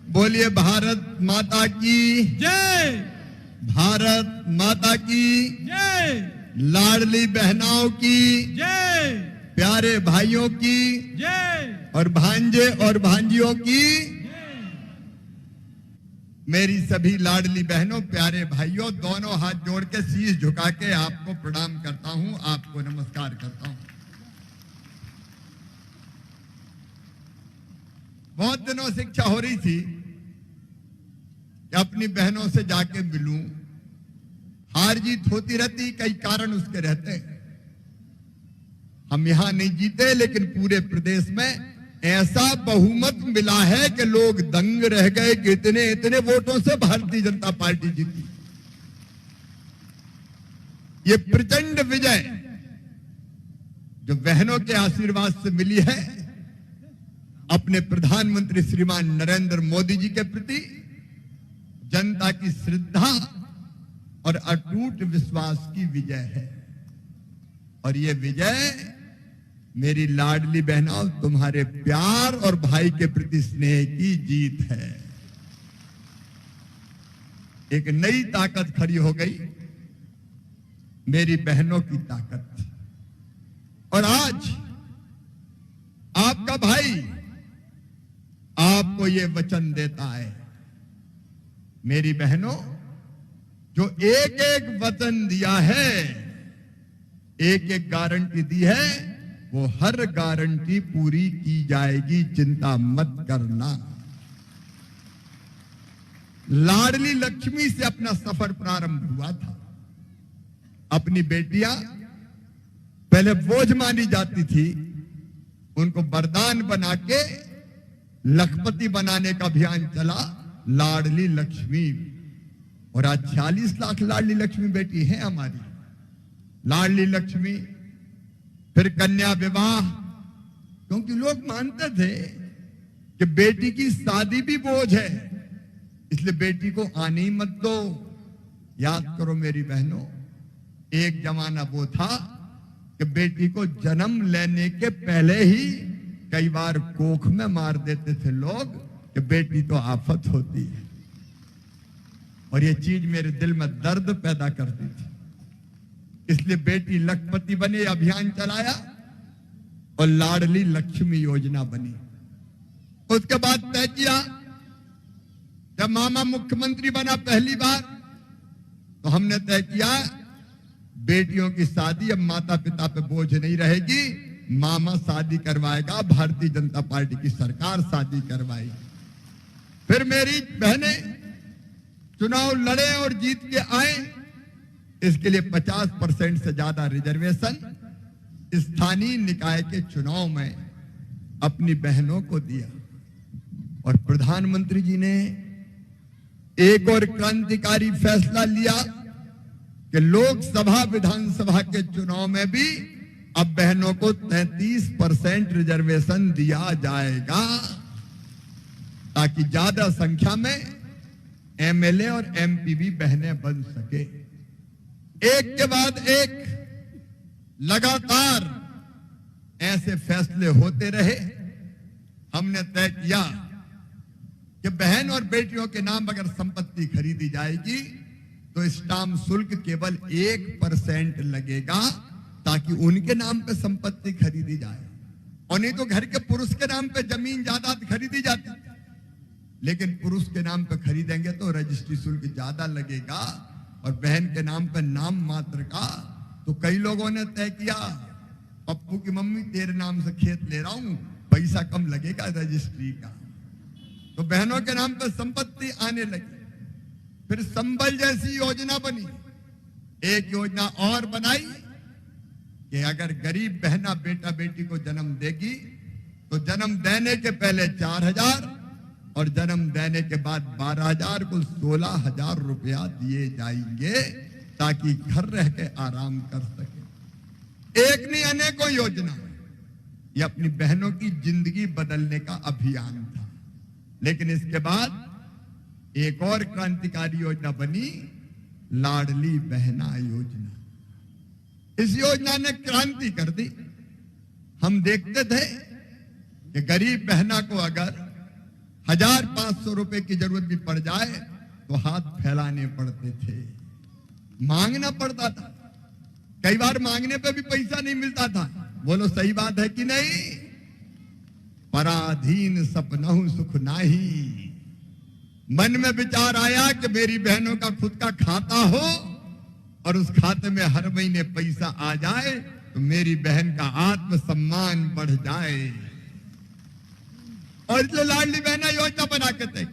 बोलिए भारत माता की जय। भारत माता की जय। लाडली बहनाओं की जय। प्यारे भाइयों की जय। और भांजे और भांजियों की जय। मेरी सभी लाडली बहनों प्यारे भाइयों दोनों हाथ जोड़ के शीश झुका के आपको प्रणाम करता हूं, आपको नमस्कार करता हूं। बहुत दिनों से इच्छा हो रही थी कि अपनी बहनों से जाके मिलूं। हार जीत होती रहती, कई कारण उसके रहते हैं। हम यहां नहीं जीते लेकिन पूरे प्रदेश में ऐसा बहुमत मिला है कि लोग दंग रह गए कि इतने इतने वोटों से भारतीय जनता पार्टी जीती। ये प्रचंड विजय जो बहनों के आशीर्वाद से मिली है, अपने प्रधानमंत्री श्रीमान नरेंद्र मोदी जी के प्रति जनता की श्रद्धा और अटूट विश्वास की विजय है। और ये विजय मेरी लाडली बहनों तुम्हारे प्यार और भाई के प्रति स्नेह की जीत है। एक नई ताकत खड़ी हो गई, मेरी बहनों की ताकत। और आज आपका भाई आपको ये वचन देता है, मेरी बहनों जो एक एक वचन दिया है, एक एक गारंटी दी है, वो हर गारंटी पूरी की जाएगी, चिंता मत करना। लाडली लक्ष्मी से अपना सफर प्रारंभ हुआ था। अपनी बेटियां पहले बोझ मानी जाती थी, उनको वरदान बना के लखपति बनाने का अभियान चला, लाडली लक्ष्मी। और आज 46 लाख लाडली लक्ष्मी बेटी है हमारी। लाडली लक्ष्मी, फिर कन्या विवाह, क्योंकि लोग मानते थे कि बेटी की शादी भी बोझ है, इसलिए बेटी को आने ही मत दो। याद करो मेरी बहनों, एक जमाना वो था कि बेटी को जन्म लेने के पहले ही कई बार कोख में मार देते थे लोग कि बेटी तो आफत होती है। और ये चीज मेरे दिल में दर्द पैदा करती थी, इसलिए बेटी लखपति बने अभियान चलाया और लाडली लक्ष्मी योजना बनी। उसके बाद तय किया, जब मामा मुख्यमंत्री बना पहली बार, तो हमने तय किया बेटियों की शादी अब माता पिता पे बोझ नहीं रहेगी, मामा शादी करवाएगा, भारतीय जनता पार्टी की सरकार शादी करवाएगी। फिर मेरी बहनें चुनाव लड़े और जीत के आए, इसके लिए 50% से ज्यादा रिजर्वेशन स्थानीय निकाय के चुनाव में अपनी बहनों को दिया। और प्रधानमंत्री जी ने एक और क्रांतिकारी फैसला लिया कि लोकसभा विधानसभा के चुनाव में भी अब बहनों को 33% रिजर्वेशन दिया जाएगा, ताकि ज्यादा संख्या में एमएलए और एमपी भी बहनें बन सके। एक के बाद एक लगातार ऐसे फैसले होते रहे। हमने तय किया कि बहन और बेटियों के नाम अगर संपत्ति खरीदी जाएगी तो स्टाम्प शुल्क केवल 1% लगेगा, ताकि उनके नाम पे संपत्ति खरीदी जाए। और नहीं तो घर के पुरुष के नाम पे जमीन जायदाद खरीदी जाती, लेकिन पुरुष के नाम पे खरीदेंगे तो रजिस्ट्री शुल्क ज्यादा लगेगा, और बहन के नाम पे नाम मात्र का। तो कई लोगों ने तय किया, पप्पू की मम्मी तेरे नाम से खेत ले रहा हूं, पैसा कम लगेगा रजिस्ट्री का। तो बहनों के नाम पे संपत्ति आने लगी। फिर संबल जैसी योजना बनी। एक योजना और बनाई कि अगर गरीब बहना बेटा बेटी को जन्म देगी तो जन्म देने के पहले 4,000 और जन्म देने के बाद 12,000, कुल 16,000 रुपया दिए जाएंगे, ताकि घर रह के आराम कर सके। एक नहीं अनेकों योजना, ये अपनी बहनों की जिंदगी बदलने का अभियान था। लेकिन इसके बाद एक और क्रांतिकारी योजना बनी, लाडली बहना योजना। इस योजना ने क्रांति कर दी। हम देखते थे कि गरीब बहना को अगर 1,500 रुपए की जरूरत भी पड़ जाए तो हाथ फैलाने पड़ते थे, मांगना पड़ता था। कई बार मांगने पे भी पैसा नहीं मिलता था। बोलो सही बात है कि नहीं? पराधीन सपनहु सुख नाही। मन में विचार आया कि मेरी बहनों का खुद का खाता हो और उस खाते में हर महीने पैसा आ जाए तो मेरी बहन का आत्मसम्मान बढ़ जाए। और इसलिए लाडली बहना योजना बना के तय,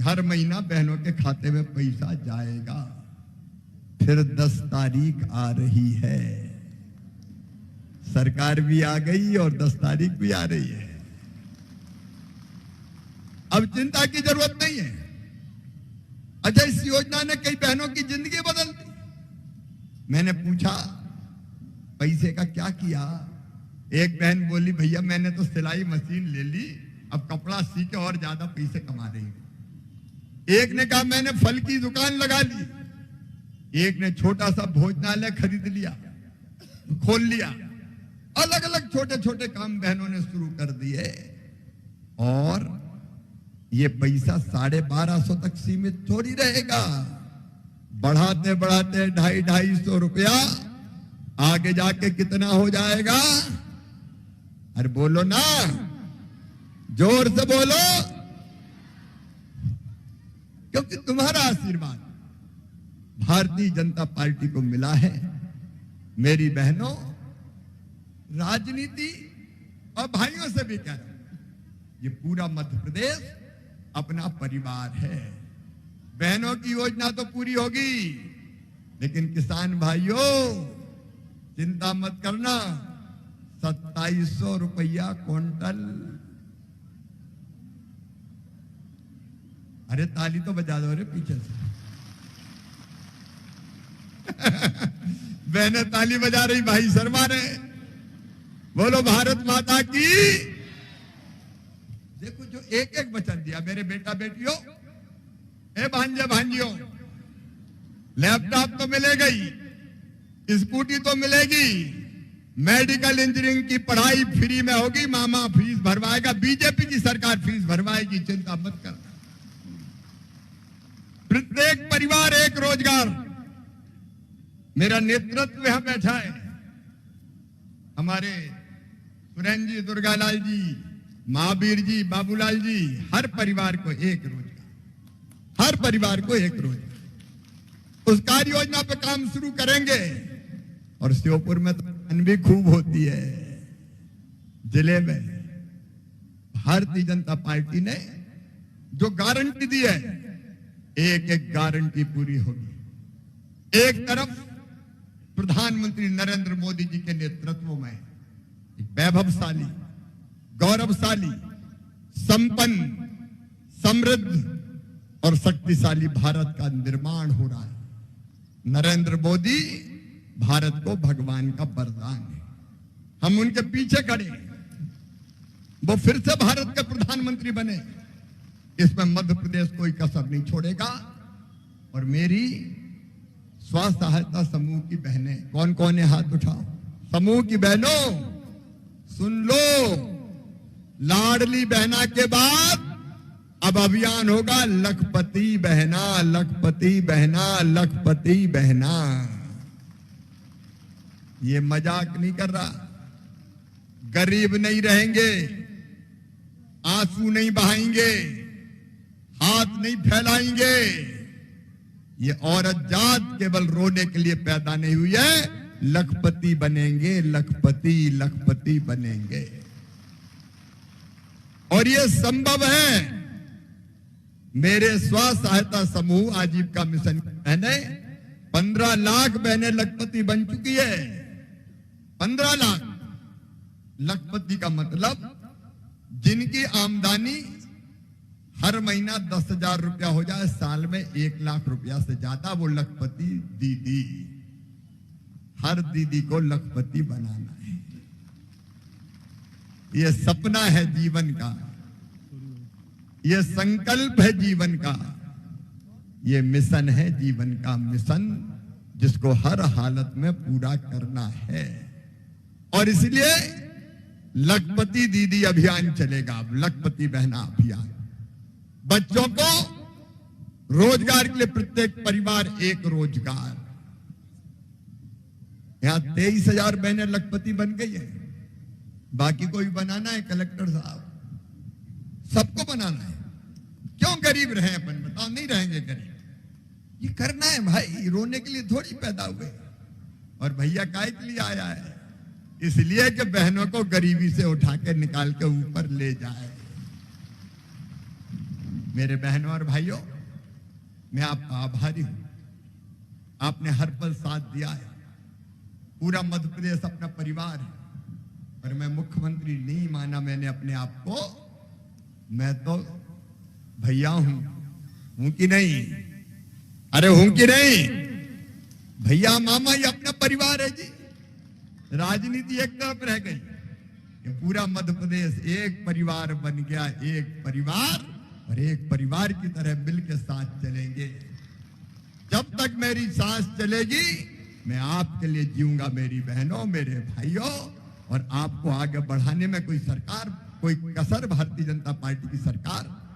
हर महीना बहनों के खाते में पैसा जाएगा। फिर 10 तारीख आ रही है, सरकार भी आ गई और 10 तारीख भी आ रही है। अब चिंता की जरूरत नहीं है। अच्छा, इस योजना ने कई बहनों की जिंदगी बदल दी। मैंने पूछा पैसे का क्या किया? एक बहन बोली, भैया मैंने तो सिलाई मशीन ले ली, अब कपड़ा सी के और ज्यादा पैसे कमा रही हूं। एक ने कहा मैंने फल की दुकान लगा ली। एक ने छोटा सा भोजनालय खरीद लिया, खोल लिया। अलग अलग छोटे छोटे काम बहनों ने शुरू कर दिए और ये पैसा 1250 तक सीमित थोड़ी रहेगा। बढ़ाते बढ़ाते 250-250 रुपया आगे जाके कितना हो जाएगा? अरे बोलो ना, जोर से बोलो, क्योंकि तुम्हारा आशीर्वाद भारतीय जनता पार्टी को मिला है। मेरी बहनों, राजनीति और भाइयों से भी कह रहा हूं, ये पूरा मध्य प्रदेश अपना परिवार है। बहनों की योजना तो पूरी होगी, लेकिन किसान भाइयों चिंता मत करना, 2700 रुपया क्विंटल। अरे ताली तो बजा दो रे पीछे से। बहनें ताली बजा रही, भाई शर्मा रहे। बोलो भारत माता की। देखो जो एक एक वचन दिया मेरे बेटा बेटियों, ए भांजे भांजियों, लैपटॉप तो मिलेगा ही, स्कूटी तो मिलेगी, मेडिकल इंजीनियरिंग की पढ़ाई फ्री में होगी, मामा फीस भरवाएगा, बीजेपी की सरकार फीस भरवाएगी, चिंता मत कर। प्रत्येक परिवार एक रोजगार। मेरा नेतृत्व यहां बैठा है, हमारे सुरेंद्र जी, दुर्गालाल जी, महावीर जी, बाबूलाल जी, हर परिवार को एक रोजगार, हर परिवार को एक रोजगार। उस कार्य योजना पे काम शुरू करेंगे। और श्योपुर में तो धन भी खूब होती है। जिले में भारतीय जनता पार्टी ने जो गारंटी दी है, एक एक गारंटी पूरी होगी। एक तरफ प्रधानमंत्री नरेंद्र मोदी जी के नेतृत्व में एक वैभवशाली, गौरवशाली, संपन्न, समृद्ध और शक्तिशाली भारत का निर्माण हो रहा है। नरेंद्र मोदी भारत को भगवान का वरदान है, हम उनके पीछे खड़े हैं। वो फिर से भारत के प्रधानमंत्री बने, इसमें मध्य प्रदेश कोई कसर नहीं छोड़ेगा। और मेरी स्व सहायता समूह की बहनें, कौन कौन है हाथ उठाओ, समूह की बहनों सुन लो, लाडली बहना के बाद अब अभियान होगा लखपति बहना, लखपति बहना, लखपति बहना। ये मजाक नहीं कर रहा। गरीब नहीं रहेंगे, आंसू नहीं बहाएंगे, हाथ नहीं फैलाएंगे। ये औरत जात केवल रोने के लिए पैदा नहीं हुई है, लखपति बनेंगे, लखपति, लखपति बनेंगे। और ये संभव है। मेरे स्व सहायता समूह आजीविका मिशन बहनें 15 लाख बहनें लखपति बन चुकी है। 15 लाख। लखपति का मतलब जिनकी आमदनी हर महीना 10,000 रुपया हो जाए, साल में 1 लाख रुपया से ज्यादा, वो लखपति दीदी। हर दीदी को लखपति बनाना है। ये सपना है जीवन का, ये संकल्प है जीवन का, ये मिशन है जीवन का मिशन, जिसको हर हालत में पूरा करना है। और इसलिए लखपति दीदी अभियान चलेगा। अब लखपति बहना अभियान, बच्चों को रोजगार के लिए प्रत्येक परिवार एक रोजगार। यहां 23,000 बहनें लखपति बन गई है। बाकी कोई बनाना है कलेक्टर साहब, सबको बनाना है। क्यों गरीब रहे अपन, बताओ, नहीं रहेंगे गरीब। ये करना है भाई, रोने के लिए थोड़ी पैदा हुए। और भैया काय के लिए आया है? इसलिए कि बहनों को गरीबी से उठा के निकाल के ऊपर ले जाए। मेरे बहनों और भाइयों, मैं आपका आभारी हूं। आपने हर पल साथ दिया है। पूरा मध्य प्रदेश अपना परिवार है। और मैं मुख्यमंत्री नहीं माना मैंने अपने आप को, मैं तो भैया हूं कि नहीं? अरे हूं कि नहीं? भैया मामा ये अपना परिवार है जी। राजनीति एक तरफ रह गई, ये पूरा मध्य प्रदेश एक परिवार बन गया। एक परिवार, और एक परिवार की तरह मिलकर साथ चलेंगे। जब तक मेरी सांस चलेगी मैं आपके लिए जीऊंगा मेरी बहनों, मेरे भाइयों। और आपको आगे बढ़ाने में कोई सरकार, कोई कसर भारतीय जनता पार्टी की सरकार